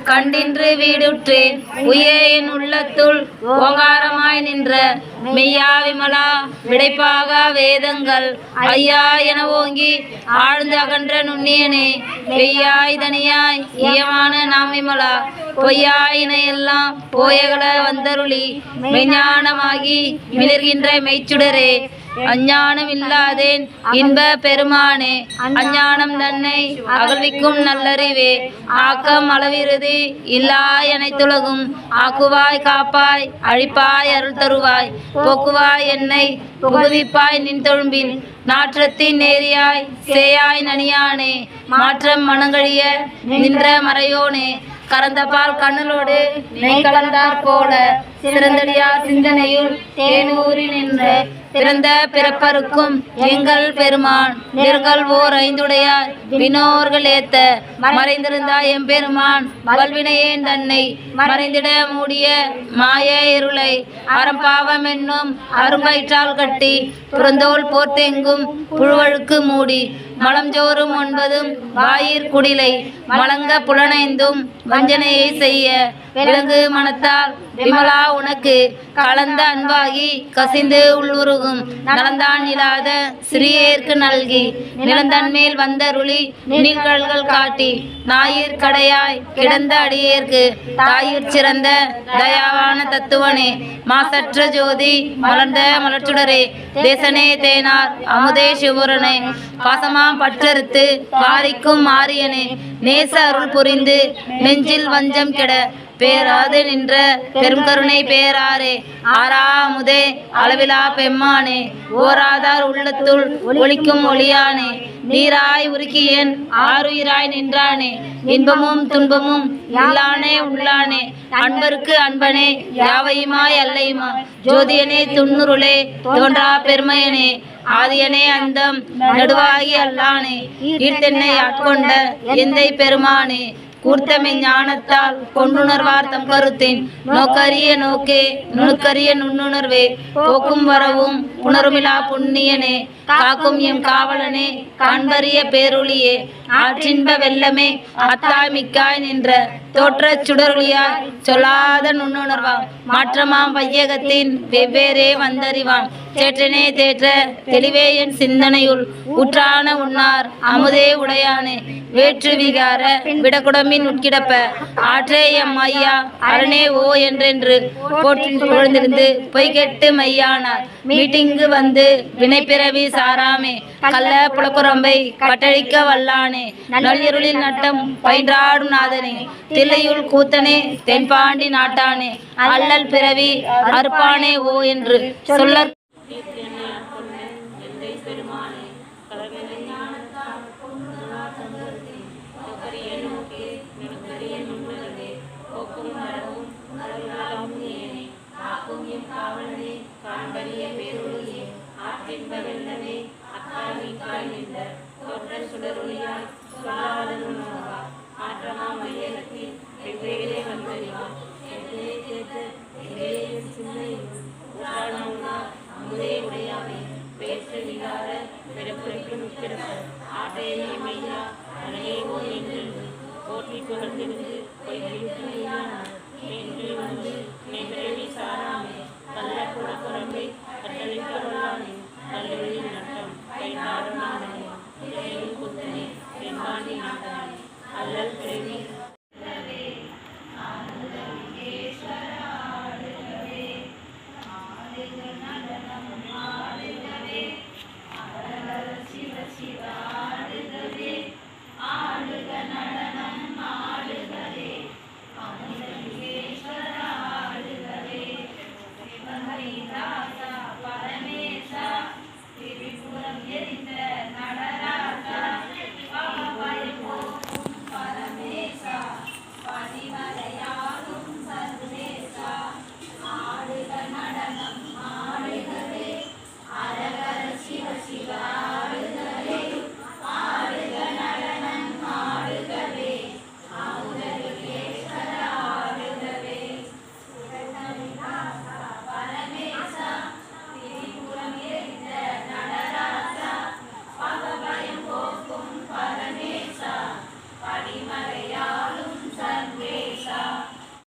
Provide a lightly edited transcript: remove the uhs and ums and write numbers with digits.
கண்டின்று வீடுற்றேன் உயேன் உள்ளத்துள் ஓங்காரமாய் நின்ற மெய்யா விமலா விடைப்பாக வேதங்கள் ஐயா என ஓங்கி ஆழ்ந்து அகன்ற நுண்ணியனே வெய்யாய் தனியாய் ஈயமான நாம் விமலா பொய்யாயினையெல்லாம் போயகல வந்தருளி மெய்ஞானமாகி மிளர்கின்ற மெய்ச்சுடரே அஞ்ஞானம் இல்லாதேன் இன்ப பெருமானே அஞ்ஞானம் தன்னை அகழ்விக்கும் நல்லறிவே ஆக்கம் அளவிருதி இல்லா அனைத்துலகும் ஆக்குவாய் காப்பாய் அழிப்பாய் அருள் தருவாய் போக்குவாய் என்னை புகுவிப்பாய் நின் தொழும்பின் நாற்றத்தின் நேரியாய் சேயாய் நனியானே மாற்றம் மனங்கழிய நின்ற மறையோனே கறந்த பால் கண்ணலோடு நெய் கலந்தார் போல சிறந்தடியார் சிந்தனையுள் தேனூரி நின்று பிறந்த பிறப்பருக்கும் எங்கள் பெருமான் நெருங்கல் ஓர் ஐந்துடையார் வினோர்கள் ஏத்த மறைந்திருந்தாய் எம்பெருமான் வல்வினையேன் தன்னை மறைந்திட மூடிய மாய இருளை அறம்பாவம் என்னும் அரும்பயிற்றால் கட்டி புறந்தோல் போர்த்தெங்கும் புழுவழுக்கு மூடி மலஞ்சோறும் ஒன்பதும் வாயிற் குடிலை மலங்க புலனைந்தும் வஞ்சனையை செய்ய விலங்கு மனத்தால் விமலா உனக்கு கலந்த அன்பாகி கசிந்து உள்ளுருகும் நலந்தான் இல்லாத சிறியேற்கு நல்கி நிலந்தன்மேல் வந்தருளி நீள்கள்கள் காட்டி ஞாயிற் கடையாய் கிடந்த அடியேற்கு தாயிற் சிறந்த தயாவான தத்துவனே மாசற்ற ஜோதி மலர்ந்த மலர்ச்சுடரே தேசனே தேனார் அமுதே சிவரனே பாசமாம் பற்றறுத்து பாரிக்கும் மாரியனே நேச அருள் புரிந்து நெஞ்சில் வஞ்சம் கெட பேராது நின்ற பெருங்கருணை பேராரே ஆறாமுதே அளவிலா பெம்மானே ஓராதார் உள்ளத்துள் ஒளிக்கும் ஒளியானே நீராய் உருக்கியன் ஆறுயிராய் நின்றானே இன்பமும் துன்பமும் இல்லானே உள்ளானே அன்பருக்கு அன்பனே யாவையுமாய் அல்லையுமா ஜோதியனே துண்ணுருளே தோன்றா பெருமையனே ஆதியனே அந்தம் நடுவாகி அல்லானே ஈர்த்தென்னை ஆட்கொண்ட எந்தை பெருமானே கூர்த்தமை ஞானத்தால் கொண்டுணர்வார் தம் கருத்தின் நோக்கரிய நோக்கே நுணுக்கரிய நுண்ணுணர்வே போக்கும் வரவும் உணர்விலா புண்ணியனே காக்கும் எம் காவலனே காண்பரிய பேருளியே ஆற்றின்ப வெள்ளமே அத்தாய் மிக்காய் நின்ற தோற்ற சுடருளியாய் சொல்லாத நுண்ணுணர்வாம் மாற்றமாம் வையகத்தின் வெவ்வேறே வந்தறிவான் சேற்றனே தேற்ற தெளிவே என் சிந்தனையுள் ஊற்றான உன்னார் அமுதே உடையானே வேற்று விகார விடக்குடம்பின் உட்கிடப்ப ஆற்றே எம் ஐயா அரணே ஓ என்றென்று போற்றி புகழ்ந்திருந்து பொய்கெட்டு மையானார் மீட்டிங்கு வந்து வினைப்பிறவி சாராமே கள்ள புலக்குரம்பை கட்டழிக்க வல்லானே நள்ளிருளில் நட்டம் பயின்றாடும் நாதனே தில்லையுள் கூத்தனே தென்பாண்டி நாட்டானே அல்லல் பிறவி அறுப்பானே ஓ என்று சொல்ல அல்லல் பிறவி